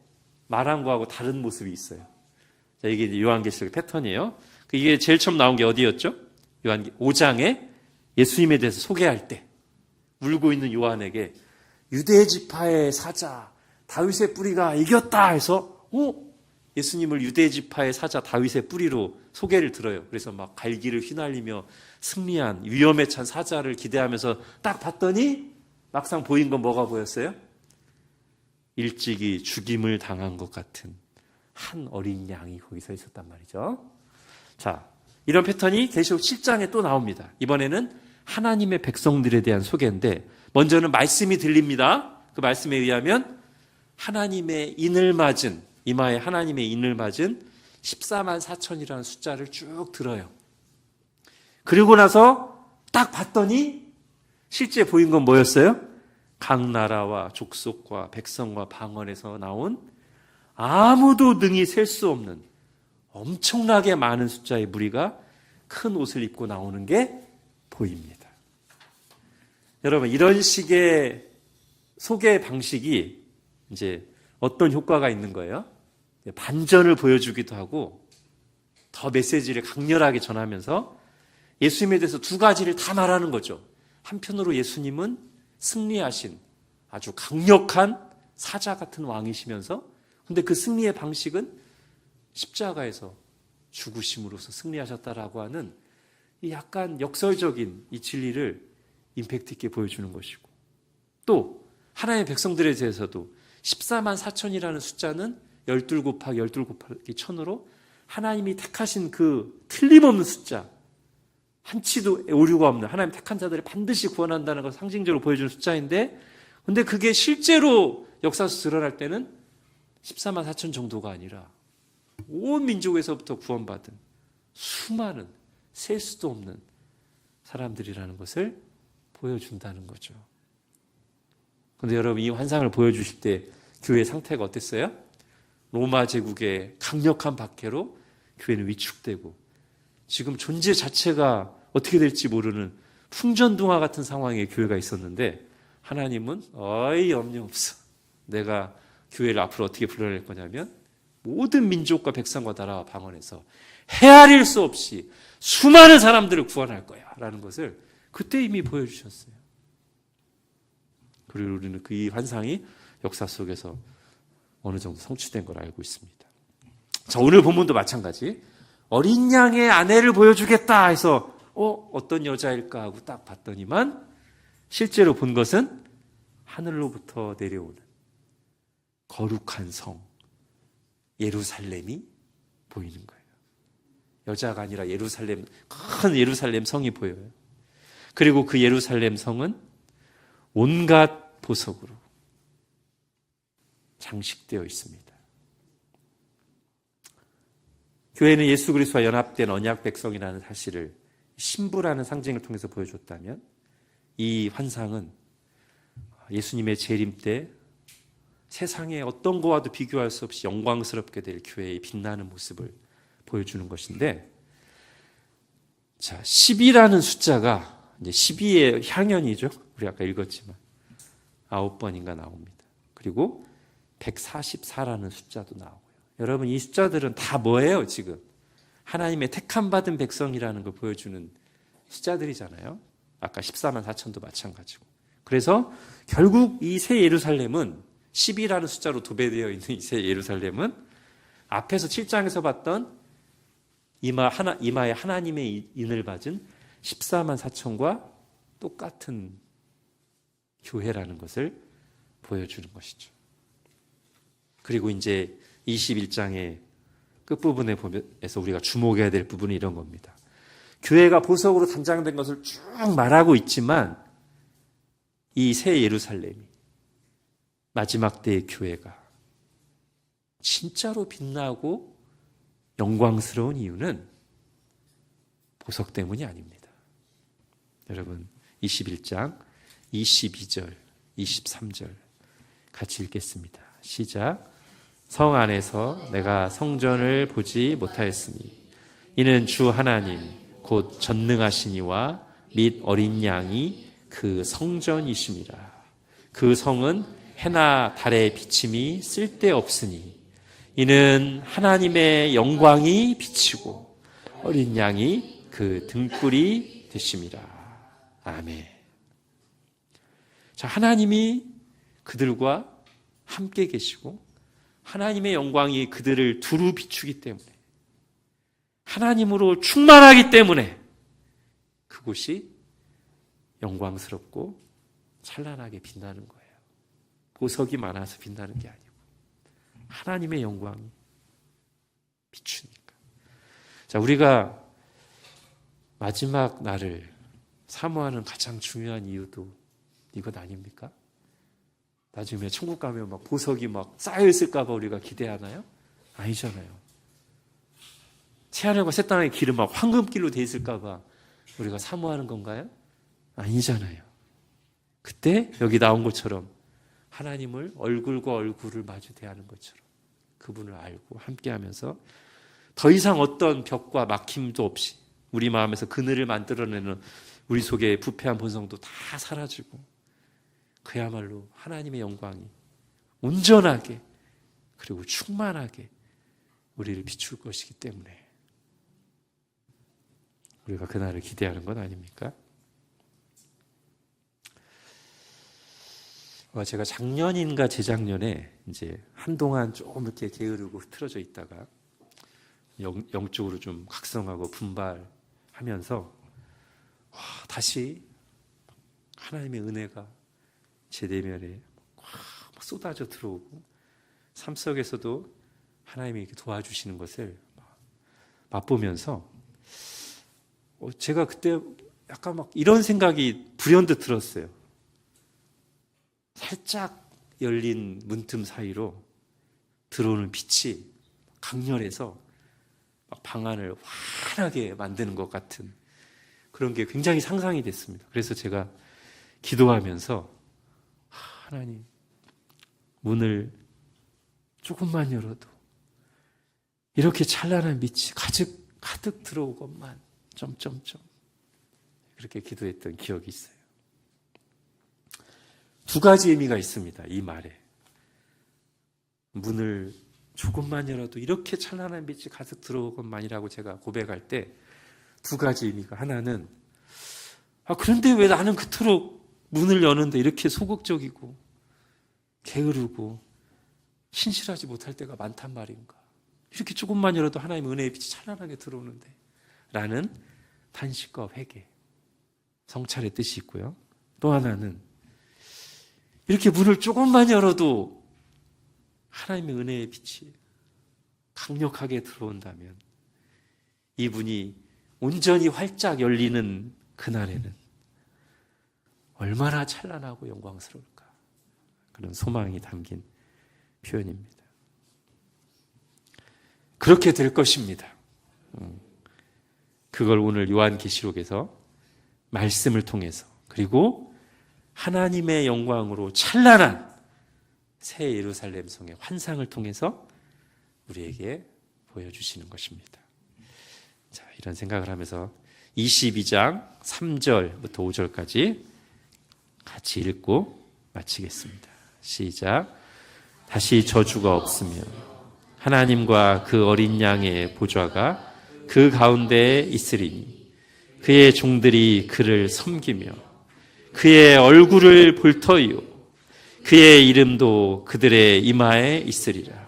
A: 말한 거하고 다른 모습이 있어요. 자, 이게 요한계시록의 패턴이에요. 이게 제일 처음 나온 게 어디였죠? 요한 5장에 예수님에 대해서 소개할 때 울고 있는 요한에게 유대 지파의 사자 다윗의 뿌리가 이겼다 해서 예수님을 유대 지파의 사자 다윗의 뿌리로 소개를 들어요. 그래서 막 갈기를 휘날리며 승리한 위엄에 찬 사자를 기대하면서 딱 봤더니 막상 보인 건 뭐가 보였어요? 일찍이 죽임을 당한 것 같은 한 어린 양이 거기 서 있었단 말이죠. 자, 이런 패턴이 계시록 7장에 또 나옵니다. 이번에는 하나님의 백성들에 대한 소개인데 먼저는 말씀이 들립니다. 그 말씀에 의하면 하나님의 인을 맞은, 이마에 하나님의 인을 맞은 14만 4천이라는 숫자를 쭉 들어요. 그리고 나서 딱 봤더니 실제 보인 건 뭐였어요? 각 나라와 족속과 백성과 방언에서 나온 아무도 능히 셀 수 없는 엄청나게 많은 숫자의 무리가 큰 옷을 입고 나오는 게 보입니다. 여러분, 이런 식의 소개 방식이 이제 어떤 효과가 있는 거예요? 반전을 보여주기도 하고 더 메시지를 강렬하게 전하면서 예수님에 대해서 2가지를 다 말하는 거죠. 한편으로 예수님은 승리하신 아주 강력한 사자 같은 왕이시면서 근데 그 승리의 방식은 십자가에서 죽으심으로써 승리하셨다라고 하는 이 약간 역설적인 이 진리를 임팩트 있게 보여주는 것이고 또 하나님의 백성들에 대해서도 14만 4천이라는 숫자는 12 곱하기 12 곱하기 1000으로 하나님이 택하신 그 틀림없는 숫자 한치도 오류가 없는 하나님 택한 자들을 반드시 구원한다는 것을 상징적으로 보여주는 숫자인데 근데 그게 실제로 역사에서 드러날 때는 14만 4천 정도가 아니라 온 민족에서부터 구원받은 수많은 셀 수도 없는 사람들이라는 것을 보여준다는 거죠. 그런데 여러분 이 환상을 보여주실 때 교회의 상태가 어땠어요? 로마 제국의 강력한 박해로 교회는 위축되고 지금 존재 자체가 어떻게 될지 모르는 풍전등화 같은 상황에 교회가 있었는데 하나님은 염려 없어. 내가 교회를 앞으로 어떻게 불러낼 거냐면 모든 민족과 백성과 나라와 방언에서 헤아릴 수 없이 수많은 사람들을 구원할 거야 라는 것을 그때 이미 보여주셨어요. 그리고 우리는 그 이 환상이 역사 속에서 어느 정도 성취된 걸 알고 있습니다. 자, 오늘 본문도 마찬가지 어린 양의 아내를 보여주겠다 해서 어떤 여자일까 하고 딱 봤더니만 실제로 본 것은 하늘로부터 내려오는 거룩한 성 예루살렘이 보이는 거예요. 여자가 아니라 예루살렘, 큰 예루살렘 성이 보여요. 그리고 그 예루살렘 성은 온갖 보석으로 장식되어 있습니다. 교회는 예수 그리스도와 연합된 언약 백성이라는 사실을 신부라는 상징을 통해서 보여줬다면 이 환상은 예수님의 재림 때 세상의 어떤 것과도 비교할 수 없이 영광스럽게 될 교회의 빛나는 모습을 보여주는 것인데 자, 10이라는 숫자가 이제 12의 향연이죠. 우리 아까 읽었지만 9번인가 나옵니다. 그리고 144라는 숫자도 나오고요. 여러분, 이 숫자들은 다 뭐예요? 지금 하나님의 택함 받은 백성이라는 걸 보여주는 숫자들이잖아요. 아까 14만 4천도 마찬가지고. 그래서 결국 이 새 예루살렘은 10이라는 숫자로 도배되어 있는 이 새 예루살렘은 앞에서 7장에서 봤던 이마에 하나님의 인을 받은 14만 4천과 똑같은 교회라는 것을 보여주는 것이죠. 그리고 이제 21장의 끝부분에서 우리가 주목해야 될 부분이 이런 겁니다. 교회가 보석으로 단장된 것을 쭉 말하고 있지만 이 새 예루살렘이 마지막 때의 교회가 진짜로 빛나고 영광스러운 이유는 보석 때문이 아닙니다. 여러분, 21장 22절 23절 같이 읽겠습니다. 시작. 성 안에서 내가 성전을 보지 못하였으니 이는 주 하나님 곧 전능하시니와 및 어린 양이 그 성전이심이라. 그 성은 해나 달의 비침이 쓸데없으니 이는 하나님의 영광이 비치고 어린 양이 그 등불이 되심이라. 아멘. 자, 하나님이 그들과 함께 계시고 하나님의 영광이 그들을 두루 비추기 때문에, 하나님으로 충만하기 때문에 그곳이 영광스럽고 찬란하게 빛나는 거예요. 보석이 많아서 빛나는 게 아니고 하나님의 영광이 비추니까. 자, 우리가 마지막 날을 사모하는 가장 중요한 이유도 이것 아닙니까? 나중에 천국 가면 막 보석이 막 쌓여있을까봐 우리가 기대하나요? 아니잖아요. 새하늘과 새 땅의 길은 막 황금길로 돼 있을까봐 우리가 사모하는 건가요? 아니잖아요. 그때 여기 나온 것처럼 하나님을 얼굴과 얼굴을 마주 대하는 것처럼 그분을 알고 함께하면서 더 이상 어떤 벽과 막힘도 없이 우리 마음에서 그늘을 만들어내는 우리 속의 부패한 본성도 다 사라지고 그야말로 하나님의 영광이 온전하게 그리고 충만하게 우리를 비출 것이기 때문에 우리가 그날을 기대하는 건 아닙니까? 제가 작년인가 재작년에 이제 한동안 좀 이렇게 게으르고 흐트러져 있다가 영적으로 좀 각성하고 분발하면서 다시 하나님의 은혜가 제 내면에 막 쏟아져 들어오고 삶 속에서도 하나님이 이렇게 도와주시는 것을 맛보면서 제가 그때 약간 막 이런 생각이 불현듯 들었어요. 살짝 열린 문틈 사이로 들어오는 빛이 강렬해서 막 방안을 환하게 만드는 것 같은 그런 게 굉장히 상상이 됐습니다. 그래서 제가 기도하면서 하나님, 문을 조금만 열어도 이렇게 찬란한 빛이 가득 들어오건만 그렇게 기도했던 기억이 있어요. 두 가지 의미가 있습니다. 이 말에. 문을 조금만 열어도 이렇게 찬란한 빛이 가득 들어오건만이라고 제가 고백할 때 두 가지 의미가, 하나는 그런데 왜 나는 그토록 문을 여는데 이렇게 소극적이고 게으르고 신실하지 못할 때가 많단 말인가. 이렇게 조금만 열어도 하나님의 은혜의 빛이 찬란하게 들어오는데 라는 탄식과 회개, 성찰의 뜻이 있고요. 또 하나는 이렇게 문을 조금만 열어도 하나님의 은혜의 빛이 강력하게 들어온다면 이 문이 온전히 활짝 열리는 그날에는 얼마나 찬란하고 영광스러울까. 그런 소망이 담긴 표현입니다. 그렇게 될 것입니다. 그걸 오늘 요한계시록에서 말씀을 통해서 그리고 하나님의 영광으로 찬란한 새 예루살렘 성의 환상을 통해서 우리에게 보여주시는 것입니다. 자, 이런 생각을 하면서 22장 3절부터 5절까지 같이 읽고 마치겠습니다. 시작. 다시 저주가 없으며 하나님과 그 어린 양의 보좌가 그 가운데에 있으리니 그의 종들이 그를 섬기며 그의 얼굴을 볼 터이요 그의 이름도 그들의 이마에 있으리라.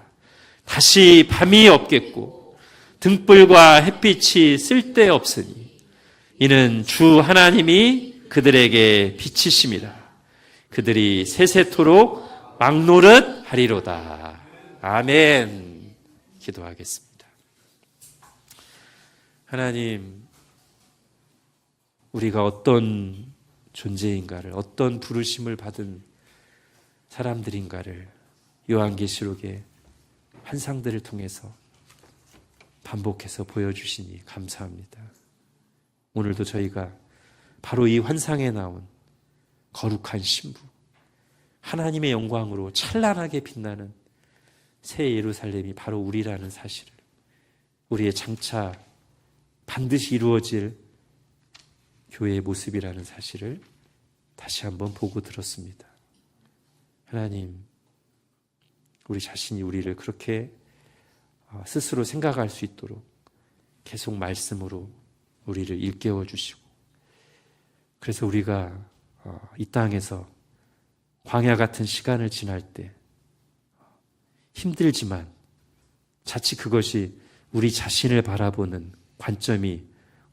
A: 다시 밤이 없겠고 등불과 햇빛이 쓸데없으니 이는 주 하나님이 그들에게 빛이심이라. 그들이 세세토록 막노릇 하리로다. 아멘. 기도하겠습니다. 하나님, 우리가 어떤 존재인가를, 어떤 부르심을 받은 사람들인가를 요한계시록의 환상들을 통해서 반복해서 보여주시니 감사합니다. 오늘도 저희가 바로 이 환상에 나온 거룩한 신부, 하나님의 영광으로 찬란하게 빛나는 새 예루살렘이 바로 우리라는 사실을, 우리의 장차 반드시 이루어질 교회의 모습이라는 사실을 다시 한번 보고 들었습니다. 하나님, 우리 자신이 우리를 그렇게 스스로 생각할 수 있도록 계속 말씀으로 우리를 일깨워 주시고, 그래서 우리가 이 땅에서 광야 같은 시간을 지날 때 힘들지만 자칫 그것이 우리 자신을 바라보는 관점이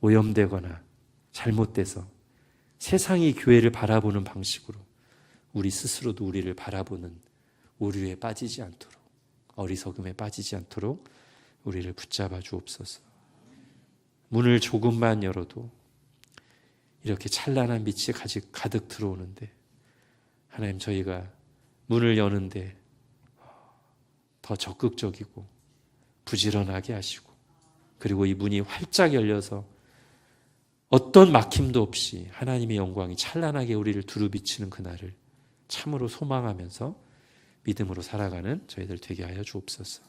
A: 오염되거나 잘못돼서 세상이 교회를 바라보는 방식으로 우리 스스로도 우리를 바라보는 오류에 빠지지 않도록, 어리석음에 빠지지 않도록 우리를 붙잡아 주옵소서. 문을 조금만 열어도 이렇게 찬란한 빛이 가득 들어오는데, 하나님, 저희가 문을 여는데 더 적극적이고 부지런하게 하시고, 그리고 이 문이 활짝 열려서 어떤 막힘도 없이 하나님의 영광이 찬란하게 우리를 두루비치는 그날을 참으로 소망하면서 믿음으로 살아가는 저희들 되게 하여 주옵소서.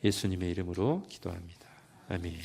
A: 예수님의 이름으로 기도합니다. 아멘.